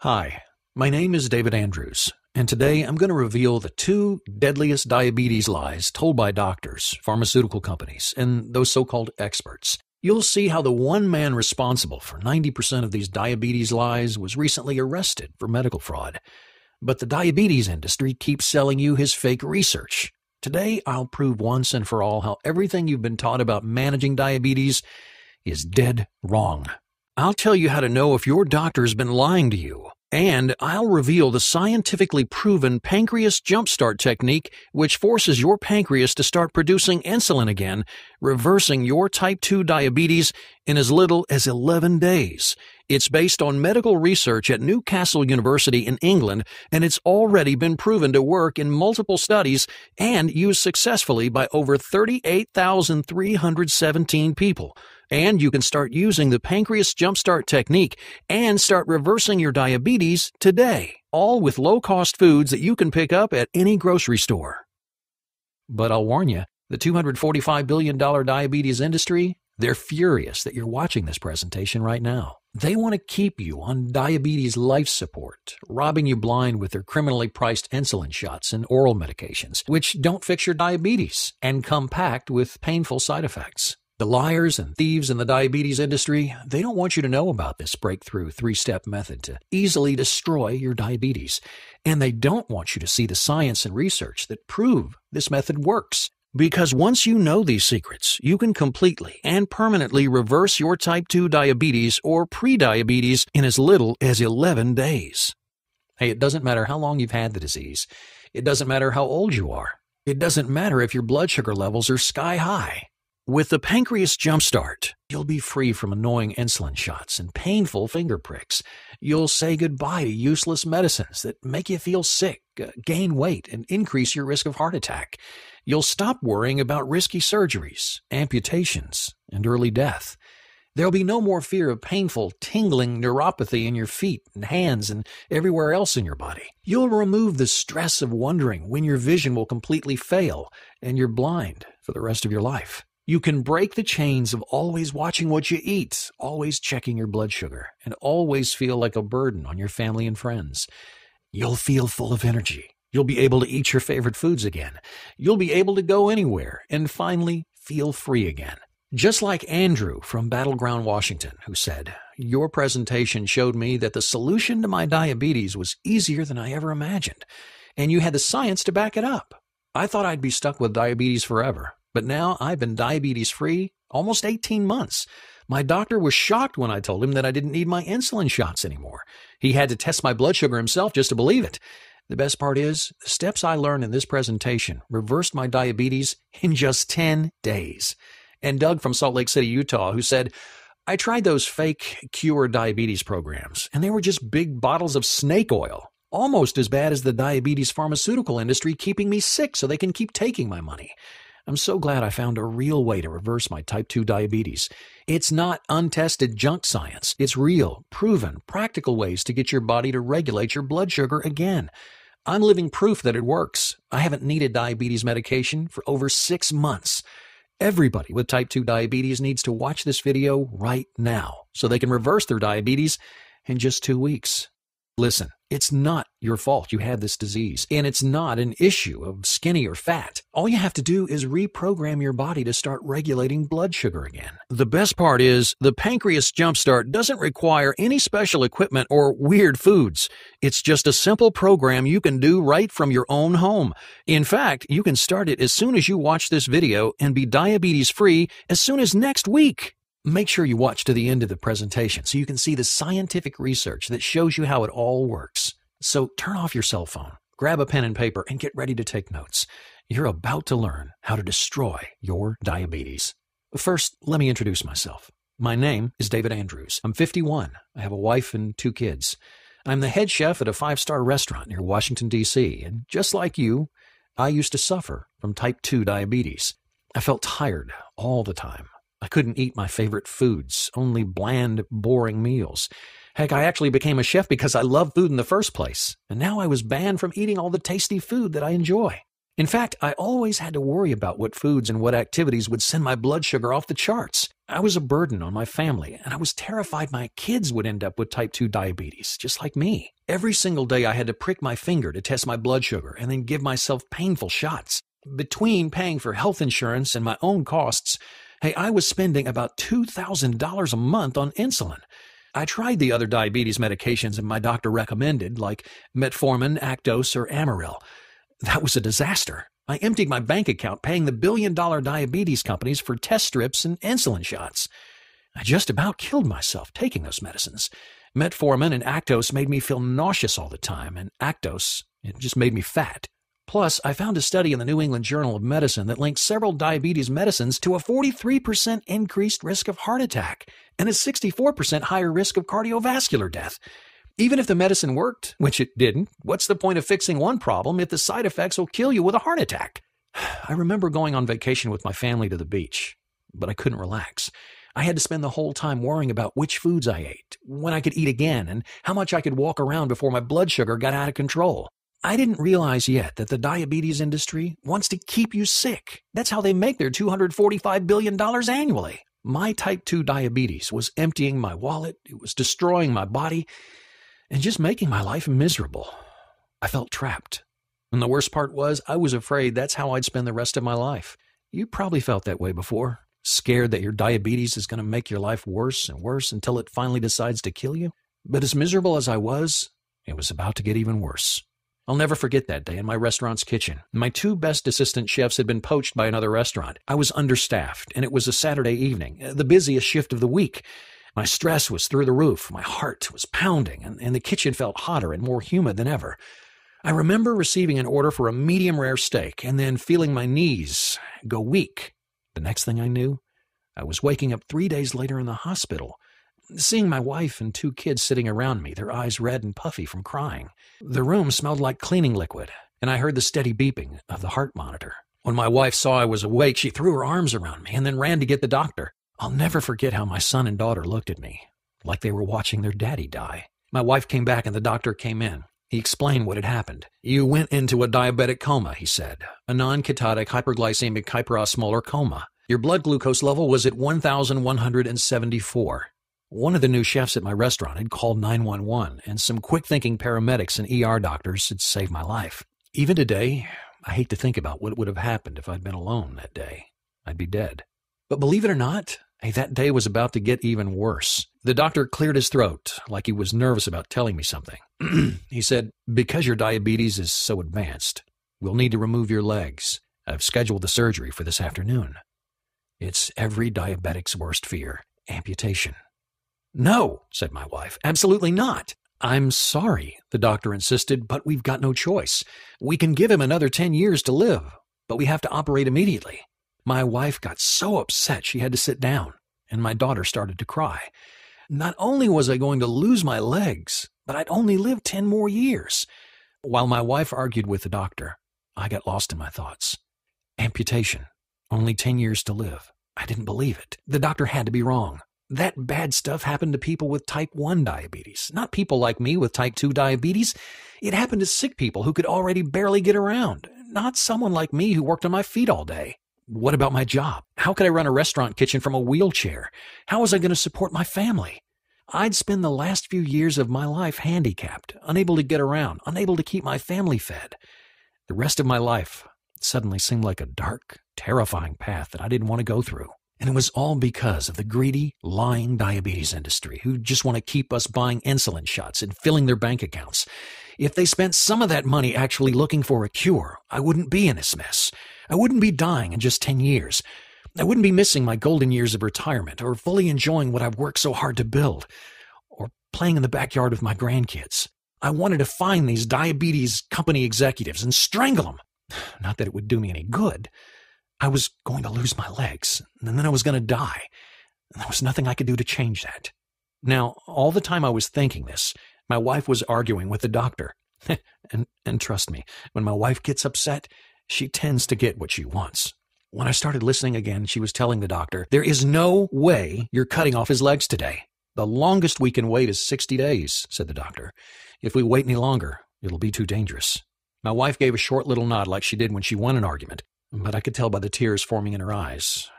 Hi, my name is David Andrews, and today I'm going to reveal the two deadliest diabetes lies told by doctors, pharmaceutical companies, and those so-called experts. You'll see how the one man responsible for 90% of these diabetes lies was recently arrested for medical fraud. But the diabetes industry keeps selling you his fake research. Today, I'll prove once and for all how everything you've been taught about managing diabetes is dead wrong. I'll tell you how to know if your doctor's been lying to you, and I'll reveal the scientifically proven pancreas jumpstart technique which forces your pancreas to start producing insulin again, reversing your type 2 diabetes in as little as 11 days. It's based on medical research at Newcastle University in England, and it's already been proven to work in multiple studies and used successfully by over 38,317 people. And you can start using the pancreas jumpstart technique and start reversing your diabetes today, all with low-cost foods that you can pick up at any grocery store. But I'll warn you, the $245 billion diabetes industry, they're furious that you're watching this presentation right now. They want to keep you on diabetes life support, robbing you blind with their criminally priced insulin shots and oral medications, which don't fix your diabetes and come packed with painful side effects. The liars and thieves in the diabetes industry, they don't want you to know about this breakthrough three-step method to easily destroy your diabetes. And they don't want you to see the science and research that prove this method works. Because once you know these secrets, you can completely and permanently reverse your type 2 diabetes or prediabetes in as little as 11 days. Hey, it doesn't matter how long you've had the disease. It doesn't matter how old you are. It doesn't matter if your blood sugar levels are sky high. With the Pancreas Jumpstart, you'll be free from annoying insulin shots and painful finger pricks. You'll say goodbye to useless medicines that make you feel sick, gain weight, and increase your risk of heart attack. You'll stop worrying about risky surgeries, amputations, and early death. There'll be no more fear of painful, tingling neuropathy in your feet and hands and everywhere else in your body. You'll remove the stress of wondering when your vision will completely fail and you're blind for the rest of your life. You can break the chains of always watching what you eat, always checking your blood sugar, and always feel like a burden on your family and friends. You'll feel full of energy. You'll be able to eat your favorite foods again. You'll be able to go anywhere and finally feel free again. Just like Andrew from Battleground, Washington, who said, "Your presentation showed me that the solution to my diabetes was easier than I ever imagined, and you had the science to back it up. I thought I'd be stuck with diabetes forever. But now I've been diabetes-free almost 18 months. My doctor was shocked when I told him that I didn't need my insulin shots anymore. He had to test my blood sugar himself just to believe it. The best part is, the steps I learned in this presentation reversed my diabetes in just 10 days. And Doug from Salt Lake City, Utah, who said, "I tried those fake cure diabetes programs, and they were just big bottles of snake oil. Almost as bad as the diabetes pharmaceutical industry keeping me sick so they can keep taking my money. I'm so glad I found a real way to reverse my type 2 diabetes. It's not untested junk science. It's real, proven, practical ways to get your body to regulate your blood sugar again. I'm living proof that it works. I haven't needed diabetes medication for over 6 months. Everybody with type 2 diabetes needs to watch this video right now so they can reverse their diabetes in just 2 weeks. Listen, it's not your fault you have this disease, and it's not an issue of skinny or fat. All you have to do is reprogram your body to start regulating blood sugar again. The best part is, the Pancreas Jumpstart doesn't require any special equipment or weird foods. It's just a simple program you can do right from your own home. In fact, you can start it as soon as you watch this video and be diabetes-free as soon as next week. Make sure you watch to the end of the presentation so you can see the scientific research that shows you how it all works. So turn off your cell phone, grab a pen and paper, and get ready to take notes. You're about to learn how to destroy your diabetes. First, let me introduce myself. My name is David Andrews. I'm 51. I have a wife and 2 kids. I'm the head chef at a 5-star restaurant near Washington, D.C., and just like you, I used to suffer from type 2 diabetes. I felt tired all the time. I couldn't eat my favorite foods, only bland, boring meals. Heck, I actually became a chef because I love food in the first place, and now I was banned from eating all the tasty food that I enjoy. In fact, I always had to worry about what foods and what activities would send my blood sugar off the charts. I was a burden on my family, and I was terrified my kids would end up with type 2 diabetes, just like me. Every single day I had to prick my finger to test my blood sugar and then give myself painful shots. Between paying for health insurance and my own costs, I was spending about $2,000 a month on insulin. I tried the other diabetes medications that my doctor recommended, like metformin, Actos, or Amaryl. That was a disaster. I emptied my bank account paying the billion-dollar diabetes companies for test strips and insulin shots. I just about killed myself taking those medicines. Metformin and Actos made me feel nauseous all the time, and Actos, it just made me fat. Plus, I found a study in the New England Journal of Medicine that linked several diabetes medicines to a 43% increased risk of heart attack and a 64% higher risk of cardiovascular death. Even if the medicine worked, which it didn't, what's the point of fixing one problem if the side effects will kill you with a heart attack? I remember going on vacation with my family to the beach, but I couldn't relax. I had to spend the whole time worrying about which foods I ate, when I could eat again, and how much I could walk around before my blood sugar got out of control. I didn't realize yet that the diabetes industry wants to keep you sick. That's how they make their $245 billion annually. My type 2 diabetes was emptying my wallet, it was destroying my body, and just making my life miserable. I felt trapped. And the worst part was, I was afraid that's how I'd spend the rest of my life. You probably felt that way before, scared that your diabetes is going to make your life worse and worse until it finally decides to kill you. But as miserable as I was, it was about to get even worse. I'll never forget that day in my restaurant's kitchen. My two best assistant chefs had been poached by another restaurant. I was understaffed, and it was a Saturday evening, the busiest shift of the week. My stress was through the roof, my heart was pounding, and the kitchen felt hotter and more humid than ever. I remember receiving an order for a medium-rare steak and then feeling my knees go weak. The next thing I knew, I was waking up 3 days later in the hospital, seeing my wife and two kids sitting around me, their eyes red and puffy from crying. The room smelled like cleaning liquid, and I heard the steady beeping of the heart monitor. When my wife saw I was awake, she threw her arms around me and then ran to get the doctor. I'll never forget how my son and daughter looked at me, like they were watching their daddy die. My wife came back and the doctor came in. He explained what had happened. "You went into a diabetic coma," he said. "A non-ketotic hyperglycemic hyperosmolar coma. Your blood glucose level was at 1,174. One of the new chefs at my restaurant had called 911, and some quick-thinking paramedics and ER doctors had saved my life. Even today, I hate to think about what would have happened if I'd been alone that day. I'd be dead. But believe it or not, that day was about to get even worse. The doctor cleared his throat, like he was nervous about telling me something. He said, "Because your diabetes is so advanced, we'll need to remove your legs. I've scheduled the surgery for this afternoon. It's every diabetic's worst fear, amputation." "No," said my wife, "absolutely not." "I'm sorry," the doctor insisted, "but we've got no choice. We can give him another 10 years to live, but we have to operate immediately." My wife got so upset she had to sit down, and my daughter started to cry. Not only was I going to lose my legs, but I'd only live 10 more years. While my wife argued with the doctor, I got lost in my thoughts. Amputation. Only 10 years to live. I didn't believe it. The doctor had to be wrong. That bad stuff happened to people with type 1 diabetes, not people like me with type 2 diabetes. It happened to sick people who could already barely get around, not someone like me who worked on my feet all day. What about my job? How could I run a restaurant kitchen from a wheelchair? How was I going to support my family? I'd spend the last few years of my life handicapped, unable to get around, unable to keep my family fed. The rest of my life suddenly seemed like a dark, terrifying path that I didn't want to go through. And it was all because of the greedy, lying diabetes industry who just want to keep us buying insulin shots and filling their bank accounts. If they spent some of that money actually looking for a cure, I wouldn't be in this mess. I wouldn't be dying in just 10 years. I wouldn't be missing my golden years of retirement or fully enjoying what I've worked so hard to build or playing in the backyard with my grandkids. I wanted to find these diabetes company executives and strangle them. Not that it would do me any good. I was going to lose my legs, and then I was going to die. And there was nothing I could do to change that. Now, all the time I was thinking this, my wife was arguing with the doctor. and trust me, when my wife gets upset, she tends to get what she wants. When I started listening again, she was telling the doctor, "There is no way you're cutting off his legs today. The longest we can wait is 60 days, said the doctor. "If we wait any longer, it'll be too dangerous." My wife gave a short little nod like she did when she won an argument, but I could tell by the tears forming in her eyes.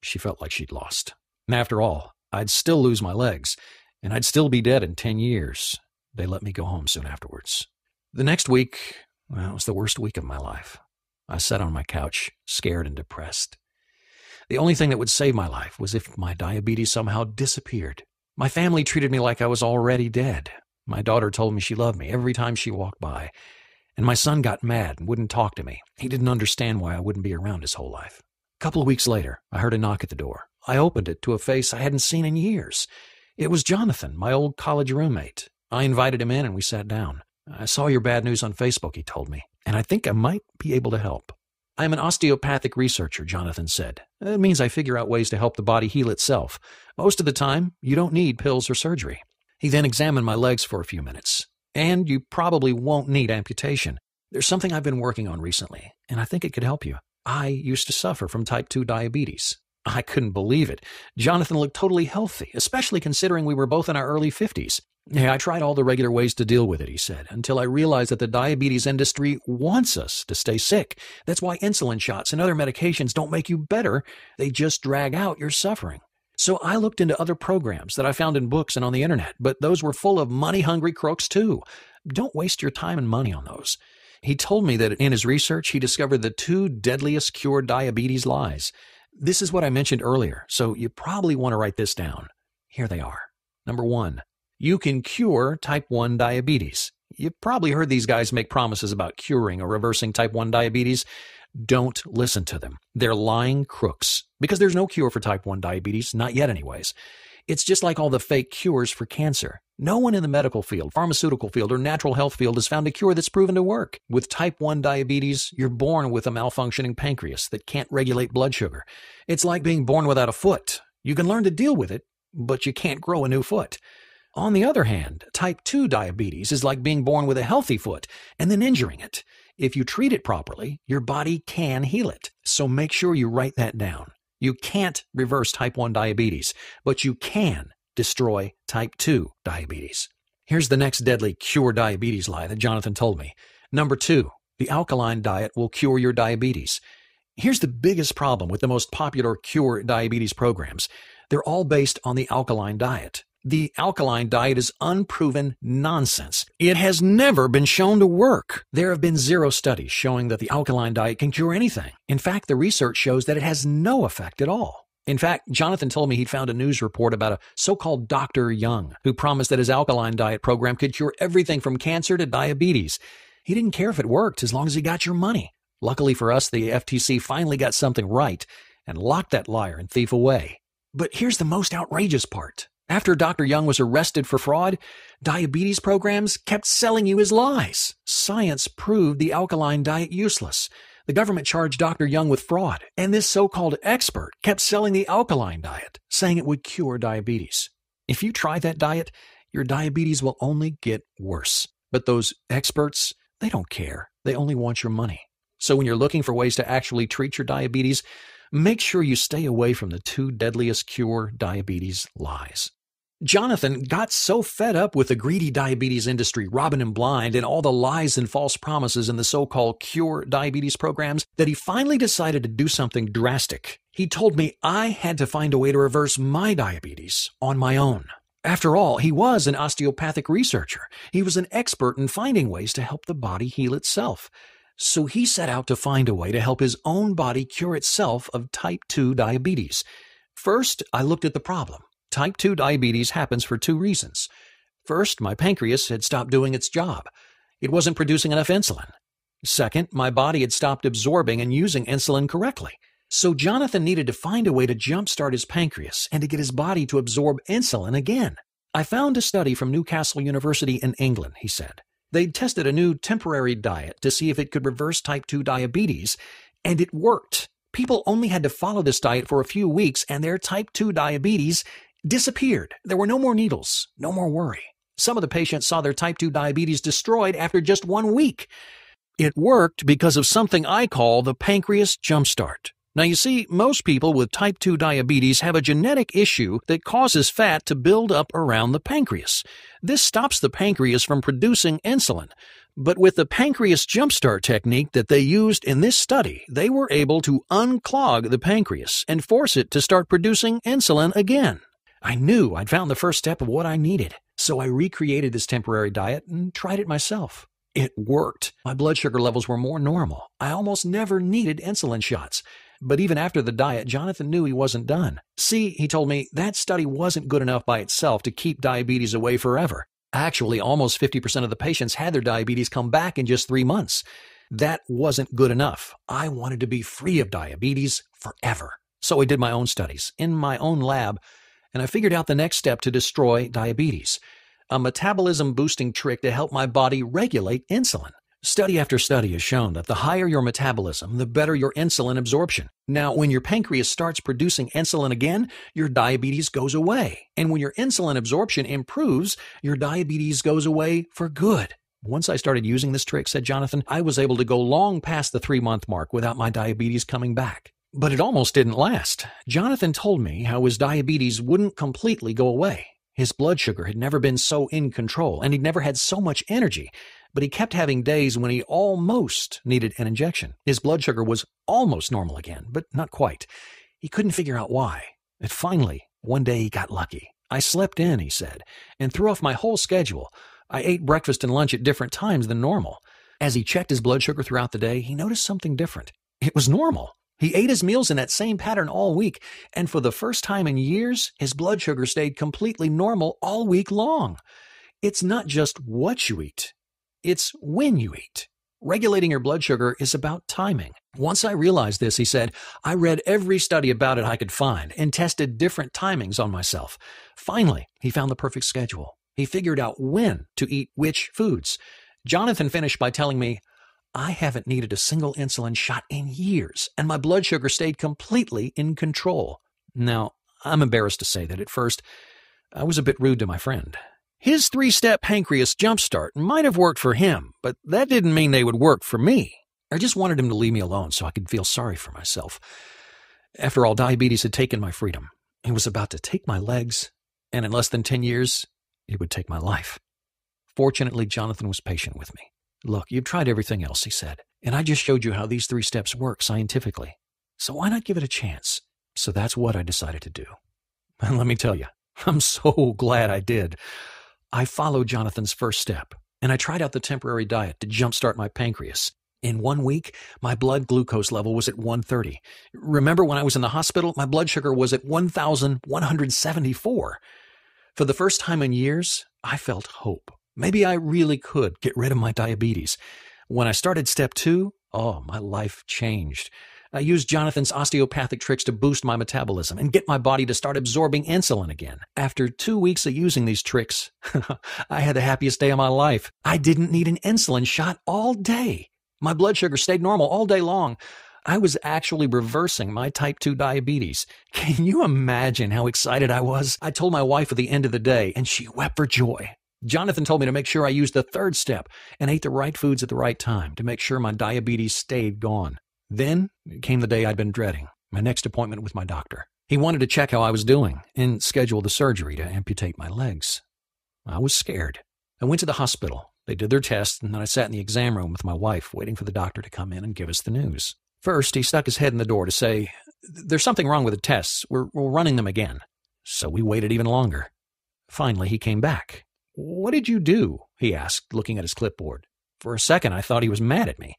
She felt like she'd lost. And after all, I'd still lose my legs, and I'd still be dead in 10 years. They let me go home soon afterwards. The next week, well, it was the worst week of my life. I sat on my couch, scared and depressed. The only thing that would save my life was if my diabetes somehow disappeared. My family treated me like I was already dead. My daughter told me she loved me every time she walked by. And my son got mad and wouldn't talk to me. He didn't understand why I wouldn't be around his whole life. A couple of weeks later, I heard a knock at the door. I opened it to a face I hadn't seen in years. It was Jonathan, my old college roommate. I invited him in and we sat down. I saw your bad news on Facebook, he told me, and I think I might be able to help. I'm an osteopathic researcher, Jonathan said. It means I figure out ways to help the body heal itself. Most of the time, you don't need pills or surgery. He then examined my legs for a few minutes. And you probably won't need amputation. There's something I've been working on recently, and I think it could help you. I used to suffer from type 2 diabetes. I couldn't believe it. Jonathan looked totally healthy, especially considering we were both in our early 50s. Yeah, I tried all the regular ways to deal with it, he said, until I realized that the diabetes industry wants us to stay sick. That's why insulin shots and other medications don't make you better. They just drag out your suffering. So I looked into other programs that I found in books and on the internet, but those were full of money-hungry crooks too. Don't waste your time and money on those. He told me that in his research, he discovered the 2 deadliest cure diabetes lies. This is what I mentioned earlier, so you probably want to write this down. Here they are. Number 1. You can cure type 1 diabetes. You've probably heard these guys make promises about curing or reversing type 1 diabetes. Don't listen to them. They're lying crooks. Because there's no cure for type 1 diabetes, not yet anyways. It's just like all the fake cures for cancer. No one in the medical field, pharmaceutical field, or natural health field has found a cure that's proven to work. With type 1 diabetes, you're born with a malfunctioning pancreas that can't regulate blood sugar. It's like being born without a foot. You can learn to deal with it, but you can't grow a new foot. On the other hand, type 2 diabetes is like being born with a healthy foot and then injuring it. If you treat it properly, your body can heal it. So make sure you write that down. You can't reverse type 1 diabetes, but you can destroy type 2 diabetes. Here's the next deadly cure diabetes lie that Jonathan told me. Number 2, the alkaline diet will cure your diabetes. Here's the biggest problem with the most popular cure diabetes programs. They're all based on the alkaline diet. The alkaline diet is unproven nonsense. It has never been shown to work. There have been 0 studies showing that the alkaline diet can cure anything. In fact, the research shows that it has no effect at all. In fact, Jonathan told me he'd found a news report about a so-called Dr. Young who promised that his alkaline diet program could cure everything from cancer to diabetes. He didn't care if it worked as long as he got your money. Luckily for us, the FTC finally got something right and locked that liar and thief away. But here's the most outrageous part. After Dr. Young was arrested for fraud, diabetes programs kept selling you his lies. Science proved the alkaline diet useless. The government charged Dr. Young with fraud, and this so-called expert kept selling the alkaline diet, saying it would cure diabetes. If you try that diet, your diabetes will only get worse. But those experts, they don't care. They only want your money. So when you're looking for ways to actually treat your diabetes, make sure you stay away from the 2 deadliest cure diabetes lies. Jonathan got so fed up with the greedy diabetes industry robbing him blind and all the lies and false promises in the so-called cure diabetes programs that he finally decided to do something drastic. He told me I had to find a way to reverse my diabetes on my own. After all, he was an osteopathic researcher. He was an expert in finding ways to help the body heal itself. So he set out to find a way to help his own body cure itself of type 2 diabetes. First, I looked at the problem. Type 2 diabetes happens for 2 reasons. First, my pancreas had stopped doing its job. It wasn't producing enough insulin. Second, my body had stopped absorbing and using insulin correctly. So Jonathan needed to find a way to jumpstart his pancreas and to get his body to absorb insulin again. I found a study from Newcastle University in England, he said. They'd tested a new temporary diet to see if it could reverse type 2 diabetes, and it worked. People only had to follow this diet for a few weeks, and their type 2 diabetes disappeared. There were no more needles, no more worry. Some of the patients saw their type 2 diabetes destroyed after just 1 week. It worked because of something I call the pancreas jumpstart. Now you see, most people with type 2 diabetes have a genetic issue that causes fat to build up around the pancreas. This stops the pancreas from producing insulin. But with the pancreas jumpstart technique that they used in this study, they were able to unclog the pancreas and force it to start producing insulin again. I knew I'd found the first step of what I needed, so I recreated this temporary diet and tried it myself. It worked. My blood sugar levels were more normal. I almost never needed insulin shots. But even after the diet, Jonathan knew he wasn't done. See, he told me, that study wasn't good enough by itself to keep diabetes away forever. Actually, almost 50% of the patients had their diabetes come back in just 3 months. That wasn't good enough. I wanted to be free of diabetes forever. So I did my own studies in my own lab, and I figured out the next step to destroy diabetes. A metabolism-boosting trick to help my body regulate insulin. Study after study has shown that the higher your metabolism, the better your insulin absorption. Now, when your pancreas starts producing insulin again, your diabetes goes away. And when your insulin absorption improves, your diabetes goes away for good. Once I started using this trick, said Jonathan, I was able to go long past the 3-month mark without my diabetes coming back. But it almost didn't last. Jonathan told me how his diabetes wouldn't completely go away. His blood sugar had never been so in control, and he'd never had so much energy. But he kept having days when he almost needed an injection. His blood sugar was almost normal again, but not quite. He couldn't figure out why. And finally, one day he got lucky. I slept in, he said, and threw off my whole schedule. I ate breakfast and lunch at different times than normal. As he checked his blood sugar throughout the day, he noticed something different. It was normal. He ate his meals in that same pattern all week, and for the first time in years, his blood sugar stayed completely normal all week long. It's not just what you eat. It's when you eat. Regulating your blood sugar is about timing. Once I realized this, he said, I read every study about it I could find and tested different timings on myself. Finally, he found the perfect schedule. He figured out when to eat which foods. Jonathan finished by telling me, I haven't needed a single insulin shot in years, and my blood sugar stayed completely in control. Now, I'm embarrassed to say that at first, I was a bit rude to my friend. His 3-step pancreas jumpstart might have worked for him, but that didn't mean they would work for me. I just wanted him to leave me alone so I could feel sorry for myself. After all, diabetes had taken my freedom. It was about to take my legs, and in less than 10 years, it would take my life. Fortunately, Jonathan was patient with me. Look, you've tried everything else, he said, and I just showed you how these 3 steps work scientifically. So why not give it a chance? So that's what I decided to do. And let me tell you, I'm so glad I did. I followed Jonathan's first step, and I tried out the temporary diet to jumpstart my pancreas. In 1 week, my blood glucose level was at 130. Remember when I was in the hospital, my blood sugar was at 1,174. For the first time in years, I felt hope. Maybe I really could get rid of my diabetes. When I started step 2, my life changed. I used Jonathan's osteopathic tricks to boost my metabolism and get my body to start absorbing insulin again. After 2 weeks of using these tricks, I had the happiest day of my life. I didn't need an insulin shot all day. My blood sugar stayed normal all day long. I was actually reversing my type 2 diabetes. Can you imagine how excited I was? I told my wife at the end of the day, and she wept for joy. Jonathan told me to make sure I used the 3rd step and ate the right foods at the right time to make sure my diabetes stayed gone. Then came the day I'd been dreading, my next appointment with my doctor. He wanted to check how I was doing and schedule the surgery to amputate my legs. I was scared. I went to the hospital. They did their tests, and then I sat in the exam room with my wife, waiting for the doctor to come in and give us the news. First, he stuck his head in the door to say, "There's something wrong with the tests. We're running them again." So we waited even longer. Finally, he came back. "What did you do?" he asked, looking at his clipboard. For a second, I thought he was mad at me.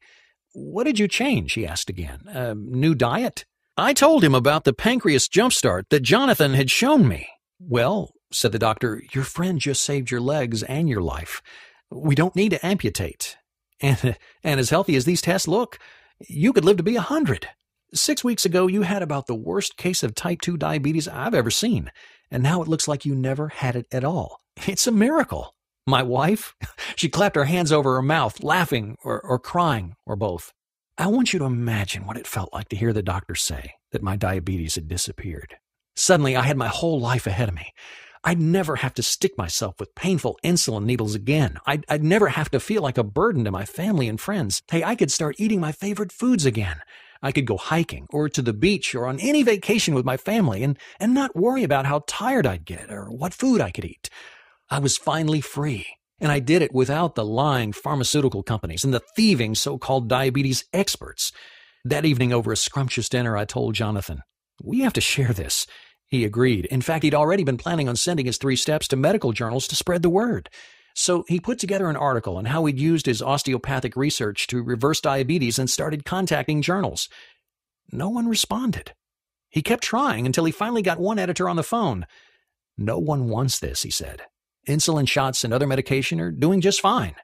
"What did you change?" he asked again. New diet?" I told him about the pancreas jumpstart that Jonathan had shown me. "Well," said the doctor, "your friend just saved your legs and your life. We don't need to amputate. And as healthy as these tests look, you could live to be 100. 6 weeks ago, you had about the worst case of type 2 diabetes I've ever seen, and now it looks like you never had it at all. It's a miracle." My wife, she clapped her hands over her mouth, laughing or crying, or both. I want you to imagine what it felt like to hear the doctor say that my diabetes had disappeared. Suddenly, I had my whole life ahead of me. I'd never have to stick myself with painful insulin needles again. I'd never have to feel like a burden to my family and friends. Hey, I could start eating my favorite foods again. I could go hiking or to the beach or on any vacation with my family and not worry about how tired I'd get or what food I could eat. I was finally free, And I did it without the lying pharmaceutical companies and the thieving so-called diabetes experts. That evening over a scrumptious dinner, I told Jonathan, "We have to share this." He agreed. In fact, he'd already been planning on sending his 3 steps to medical journals to spread the word. So he put together an article on how he'd used his osteopathic research to reverse diabetes and started contacting journals. No one responded. He kept trying until he finally got one editor on the phone. "No one wants this," he said. "Insulin shots and other medication are doing just fine."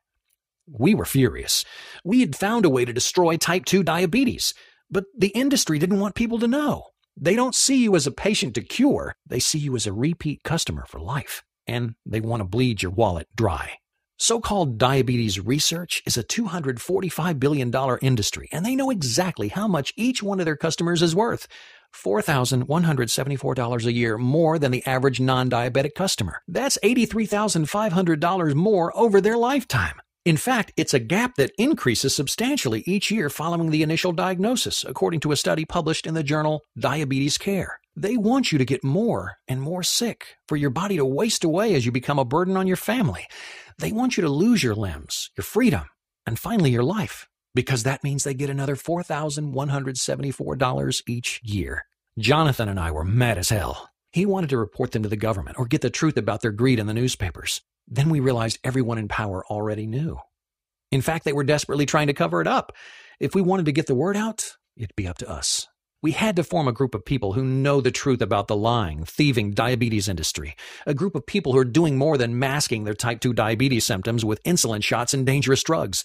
We were furious. We had found a way to destroy type 2 diabetes, but the industry didn't want people to know. They don't see you as a patient to cure. They see you as a repeat customer for life, and they want to bleed your wallet dry. So-called diabetes research is a $245 billion industry, and they know exactly how much each one of their customers is worth. $4,174 a year more than the average non-diabetic customer. That's $83,500 more over their lifetime. In fact, it's a gap that increases substantially each year following the initial diagnosis, according to a study published in the journal Diabetes Care. They want you to get more and more sick, for your body to waste away as you become a burden on your family. They want you to lose your limbs, your freedom, and finally your life, because that means they get another $4,174 each year. Jonathan and I were mad as hell. He wanted to report them to the government or get the truth about their greed in the newspapers. Then we realized everyone in power already knew. In fact, they were desperately trying to cover it up. If we wanted to get the word out, it'd be up to us. We had to form a group of people who know the truth about the lying, thieving diabetes industry. A group of people who are doing more than masking their type 2 diabetes symptoms with insulin shots and dangerous drugs.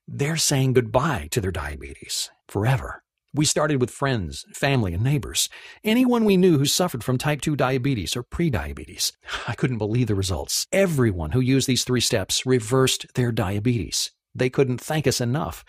They're saying goodbye to their diabetes forever. We started with friends, family, and neighbors. Anyone we knew who suffered from type 2 diabetes or prediabetes. I couldn't believe the results. Everyone who used these 3 steps reversed their diabetes. They couldn't thank us enough.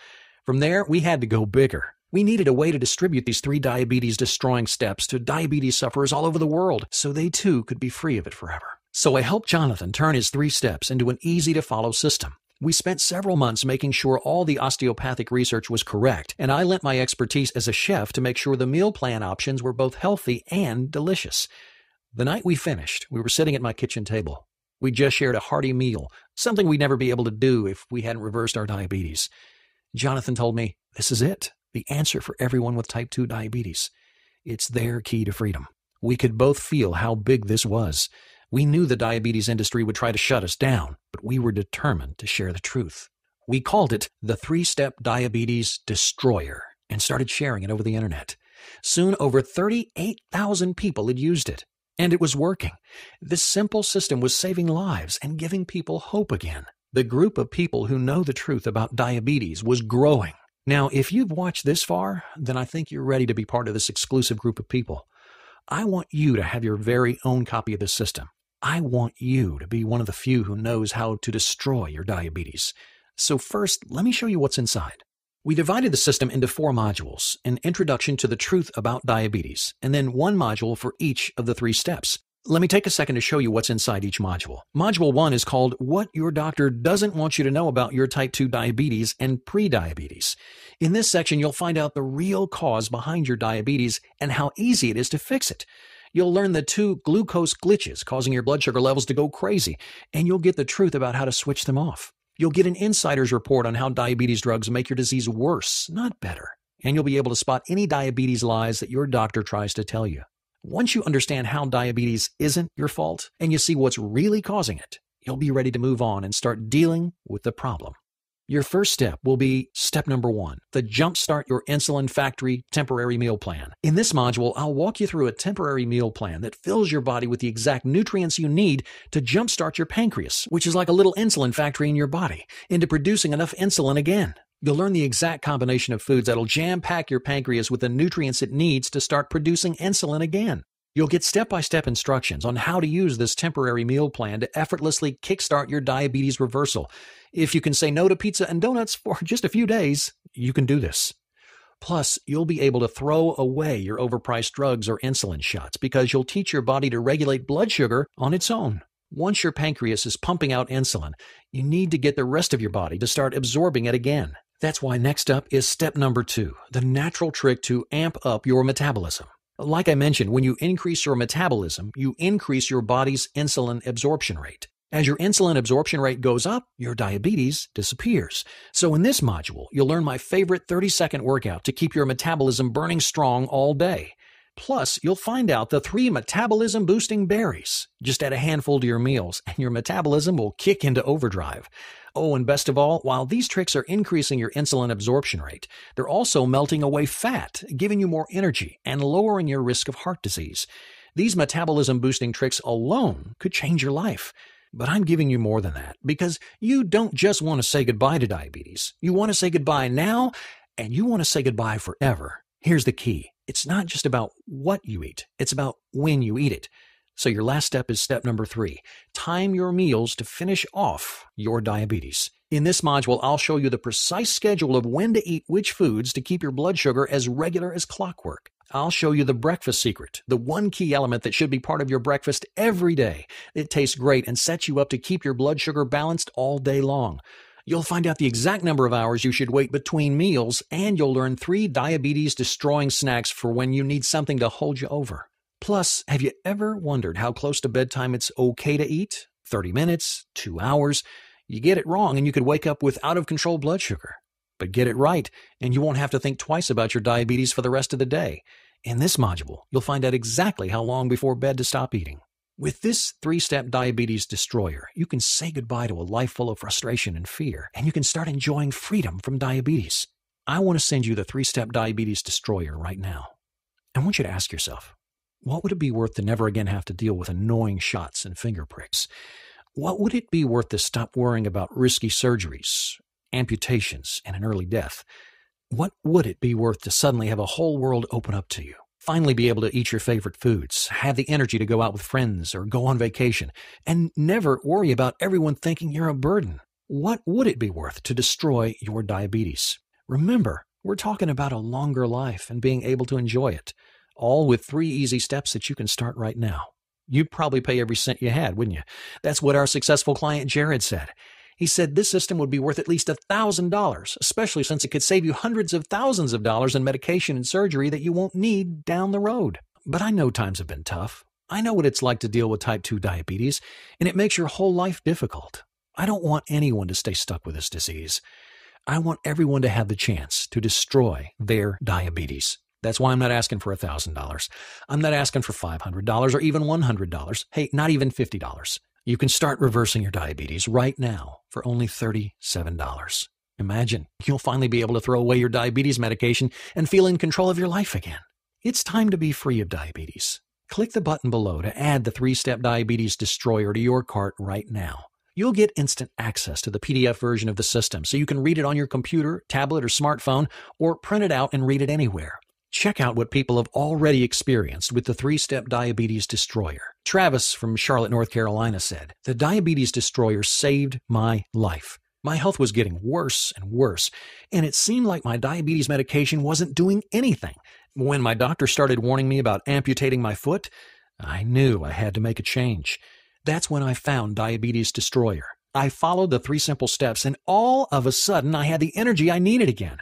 From there, we had to go bigger. We needed a way to distribute these 3 diabetes-destroying steps to diabetes sufferers all over the world, so they too could be free of it forever. So I helped Jonathan turn his 3 steps into an easy-to-follow system. We spent several months making sure all the osteopathic research was correct, and I lent my expertise as a chef to make sure the meal plan options were both healthy and delicious. The night we finished, we were sitting at my kitchen table. We just shared a hearty meal, something we'd never be able to do if we hadn't reversed our diabetes. Jonathan told me, "This is it, the answer for everyone with type 2 diabetes. It's their key to freedom." We could both feel how big this was. We knew the diabetes industry would try to shut us down, but we were determined to share the truth. We called it the 3-Step Diabetes Destroyer and started sharing it over the internet. Soon, over 38,000 people had used it, and it was working. This simple system was saving lives and giving people hope again. The group of people who know the truth about diabetes was growing. Now, if you've watched this far, then I think you're ready to be part of this exclusive group of people. I want you to have your very own copy of this system. I want you to be one of the few who knows how to destroy your diabetes. So first, let me show you what's inside. We divided the system into 4 modules, an introduction to the truth about diabetes, and then 1 module for each of the 3 steps. Let me take a second to show you what's inside each module. Module 1 is called What Your Doctor Doesn't Want You to Know About Your Type 2 Diabetes and Prediabetes. In this section, you'll find out the real cause behind your diabetes and how easy it is to fix it. You'll learn the 2 glucose glitches causing your blood sugar levels to go crazy, and you'll get the truth about how to switch them off. You'll get an insider's report on how diabetes drugs make your disease worse, not better, and you'll be able to spot any diabetes lies that your doctor tries to tell you. Once you understand how diabetes isn't your fault and you see what's really causing it, you'll be ready to move on and start dealing with the problem. Your first step will be step number 1, the Jumpstart Your Insulin Factory Temporary Meal Plan. In this module, I'll walk you through a temporary meal plan that fills your body with the exact nutrients you need to jumpstart your pancreas, which is like a little insulin factory in your body, into producing enough insulin again. You'll learn the exact combination of foods that'll jam-pack your pancreas with the nutrients it needs to start producing insulin again. You'll get step-by-step instructions on how to use this temporary meal plan to effortlessly kickstart your diabetes reversal. If you can say no to pizza and donuts for just a few days, you can do this. Plus, you'll be able to throw away your overpriced drugs or insulin shots because you'll teach your body to regulate blood sugar on its own. Once your pancreas is pumping out insulin, you need to get the rest of your body to start absorbing it again. That's why next up is step number 2, the natural trick to amp up your metabolism. Like I mentioned, when you increase your metabolism, you increase your body's insulin absorption rate. As your insulin absorption rate goes up, your diabetes disappears. So in this module, you'll learn my favorite 30-second workout to keep your metabolism burning strong all day. Plus, you'll find out the 3 metabolism-boosting berries. Just add a handful to your meals, and your metabolism will kick into overdrive. Oh, and best of all, while these tricks are increasing your insulin absorption rate, they're also melting away fat, giving you more energy, and lowering your risk of heart disease. These metabolism-boosting tricks alone could change your life. But I'm giving you more than that, because you don't just want to say goodbye to diabetes. You want to say goodbye now, and you want to say goodbye forever. Here's the key. It's not just about what you eat. It's about when you eat it. So your last step is step number 3. Time your meals to finish off your diabetes. In this module, I'll show you the precise schedule of when to eat which foods to keep your blood sugar as regular as clockwork. I'll show you the breakfast secret, the one key element that should be part of your breakfast every day. It tastes great and sets you up to keep your blood sugar balanced all day long. You'll find out the exact number of hours you should wait between meals, and you'll learn 3 diabetes-destroying snacks for when you need something to hold you over. Plus, have you ever wondered how close to bedtime it's okay to eat? 30 minutes, 2 hours? You get it wrong and you could wake up with out-of-control blood sugar. But get it right, and you won't have to think twice about your diabetes for the rest of the day. In this module, you'll find out exactly how long before bed to stop eating. With this 3-step diabetes destroyer, you can say goodbye to a life full of frustration and fear, and you can start enjoying freedom from diabetes. I want to send you the 3-step diabetes destroyer right now. I want you to ask yourself, what would it be worth to never again have to deal with annoying shots and finger pricks? What would it be worth to stop worrying about risky surgeries, amputations, and an early death? What would it be worth to suddenly have a whole world open up to you? Finally be able to eat your favorite foods, have the energy to go out with friends or go on vacation, and never worry about everyone thinking you're a burden. What would it be worth to destroy your diabetes? Remember, we're talking about a longer life and being able to enjoy it, all with 3 easy steps that you can start right now. You'd probably pay every cent you had, wouldn't you? That's what our successful client Jared said. He said this system would be worth at least $1,000, especially since it could save you hundreds of thousands of dollars in medication and surgery that you won't need down the road. But I know times have been tough. I know what it's like to deal with type 2 diabetes, and it makes your whole life difficult. I don't want anyone to stay stuck with this disease. I want everyone to have the chance to destroy their diabetes. That's why I'm not asking for $1,000. I'm not asking for $500 or even $100. Hey, not even $50. You can start reversing your diabetes right now for only $37. Imagine, you'll finally be able to throw away your diabetes medication and feel in control of your life again. It's time to be free of diabetes. Click the button below to add the 3-step diabetes destroyer to your cart right now. You'll get instant access to the PDF version of the system so you can read it on your computer, tablet, or smartphone, or print it out and read it anywhere. Check out what people have already experienced with the 3-step diabetes destroyer. Travis from Charlotte, North Carolina said, "The diabetes destroyer saved my life. My health was getting worse and worse, and it seemed like my diabetes medication wasn't doing anything. When my doctor started warning me about amputating my foot, I knew I had to make a change. That's when I found Diabetes Destroyer. I followed the 3 simple steps, and all of a sudden I had the energy I needed again.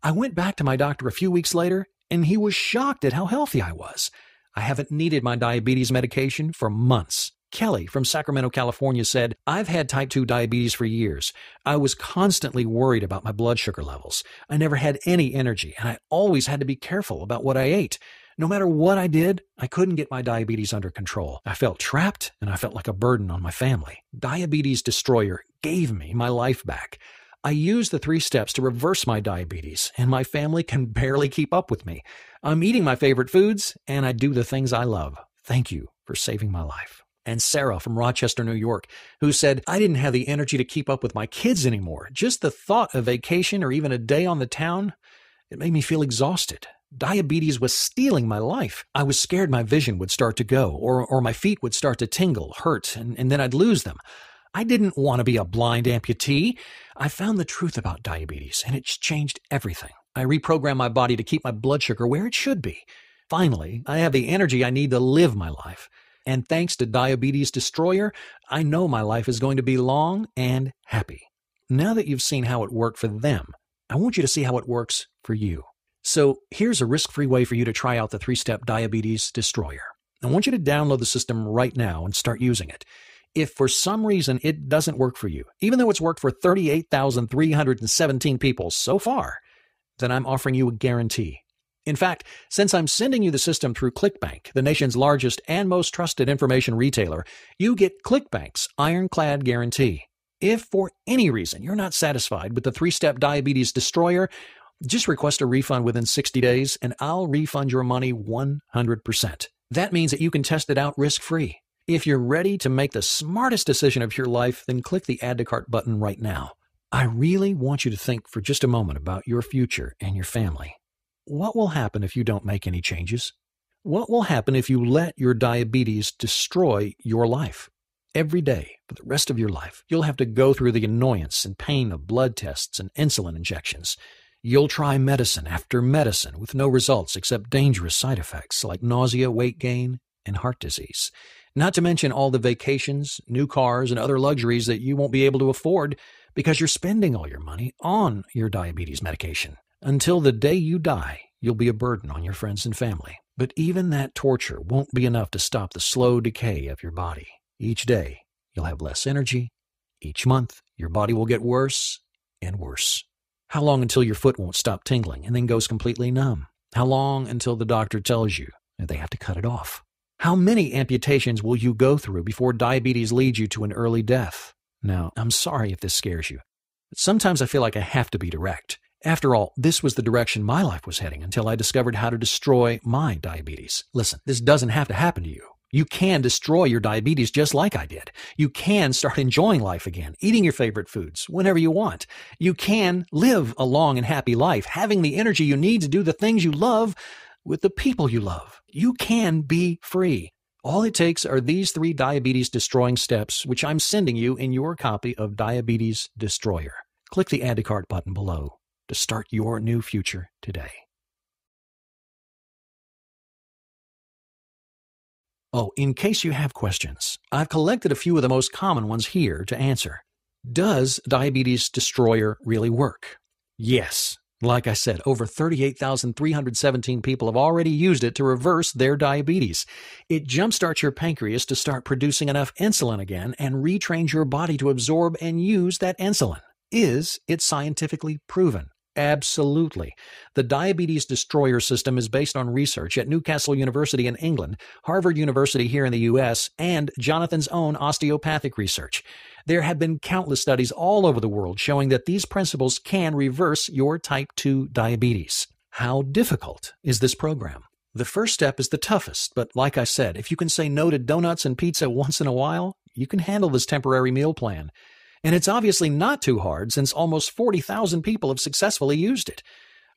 I went back to my doctor a few weeks later, and he was shocked at how healthy I was. I haven't needed my diabetes medication for months." Kelly from Sacramento, California said, "I've had type 2 diabetes for years. I was constantly worried about my blood sugar levels. I never had any energy, and I always had to be careful about what I ate. No matter what I did, I couldn't get my diabetes under control. I felt trapped, and I felt like a burden on my family. Diabetes Destroyer gave me my life back. I use the 3 steps to reverse my diabetes, and my family can barely keep up with me. I'm eating my favorite foods, and I do the things I love. Thank you for saving my life." And Sarah from Rochester, New York, who said, "I didn't have the energy to keep up with my kids anymore. Just the thought of vacation or even a day on the town, it made me feel exhausted. Diabetes was stealing my life. I was scared my vision would start to go, or my feet would start to tingle, hurt, and then I'd lose them. I didn't want to be a blind amputee. I found the truth about diabetes, and it's changed everything. I reprogrammed my body to keep my blood sugar where it should be. Finally, I have the energy I need to live my life. And thanks to Diabetes Destroyer, I know my life is going to be long and happy." Now that you've seen how it worked for them, I want you to see how it works for you. So here's a risk-free way for you to try out the 3-step Diabetes Destroyer. I want you to download the system right now and start using it. If for some reason it doesn't work for you, even though it's worked for 38,317 people so far, then I'm offering you a guarantee. In fact, since I'm sending you the system through ClickBank, the nation's largest and most trusted information retailer, you get ClickBank's ironclad guarantee. If for any reason you're not satisfied with the 3-step diabetes destroyer, just request a refund within 60 days and I'll refund your money 100%. That means that you can test it out risk-free. If you're ready to make the smartest decision of your life, then click the Add to Cart button right now. I really want you to think for just a moment about your future and your family. What will happen if you don't make any changes? What will happen if you let your diabetes destroy your life? Every day, for the rest of your life, you'll have to go through the annoyance and pain of blood tests and insulin injections. You'll try medicine after medicine with no results except dangerous side effects like nausea, weight gain, and heart disease. Not to mention all the vacations, new cars, and other luxuries that you won't be able to afford because you're spending all your money on your diabetes medication. Until the day you die, you'll be a burden on your friends and family. But even that torture won't be enough to stop the slow decay of your body. Each day, you'll have less energy. Each month, your body will get worse and worse. How long until your foot won't stop tingling and then goes completely numb? How long until the doctor tells you that they have to cut it off? How many amputations will you go through before diabetes leads you to an early death? Now, I'm sorry if this scares you, but sometimes I feel like I have to be direct. After all, this was the direction my life was heading until I discovered how to destroy my diabetes. Listen, this doesn't have to happen to you. You can destroy your diabetes just like I did. You can start enjoying life again, eating your favorite foods whenever you want. You can live a long and happy life, having the energy you need to do the things you love with the people you love. You can be free. All it takes are these 3 diabetes-destroying steps, which I'm sending you in your copy of Diabetes Destroyer. Click the Add to Cart button below to start your new future today. Oh, in case you have questions, I've collected a few of the most common ones here to answer. Does Diabetes Destroyer really work? Yes. Like I said, over 38,317 people have already used it to reverse their diabetes. It jumpstarts your pancreas to start producing enough insulin again and retrains your body to absorb and use that insulin. Is it scientifically proven? Absolutely. The Diabetes Destroyer system is based on research at Newcastle University in England, Harvard University here in the U.S., and Jonathan's own osteopathic research. There have been countless studies all over the world showing that these principles can reverse your type 2 diabetes. How difficult is this program? The first step is the toughest, but like I said, if you can say no to donuts and pizza once in a while, you can handle this temporary meal plan. And it's obviously not too hard since almost 40,000 people have successfully used it.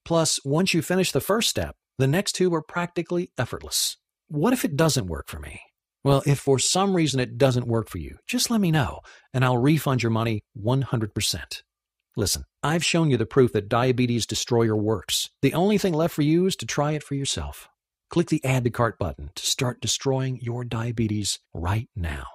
Plus, once you finish the first step, the next 2 are practically effortless. What if it doesn't work for me? Well, if for some reason it doesn't work for you, just let me know, and I'll refund your money 100%. Listen, I've shown you the proof that Diabetes Destroyer works. The only thing left for you is to try it for yourself. Click the Add to Cart button to start destroying your diabetes right now.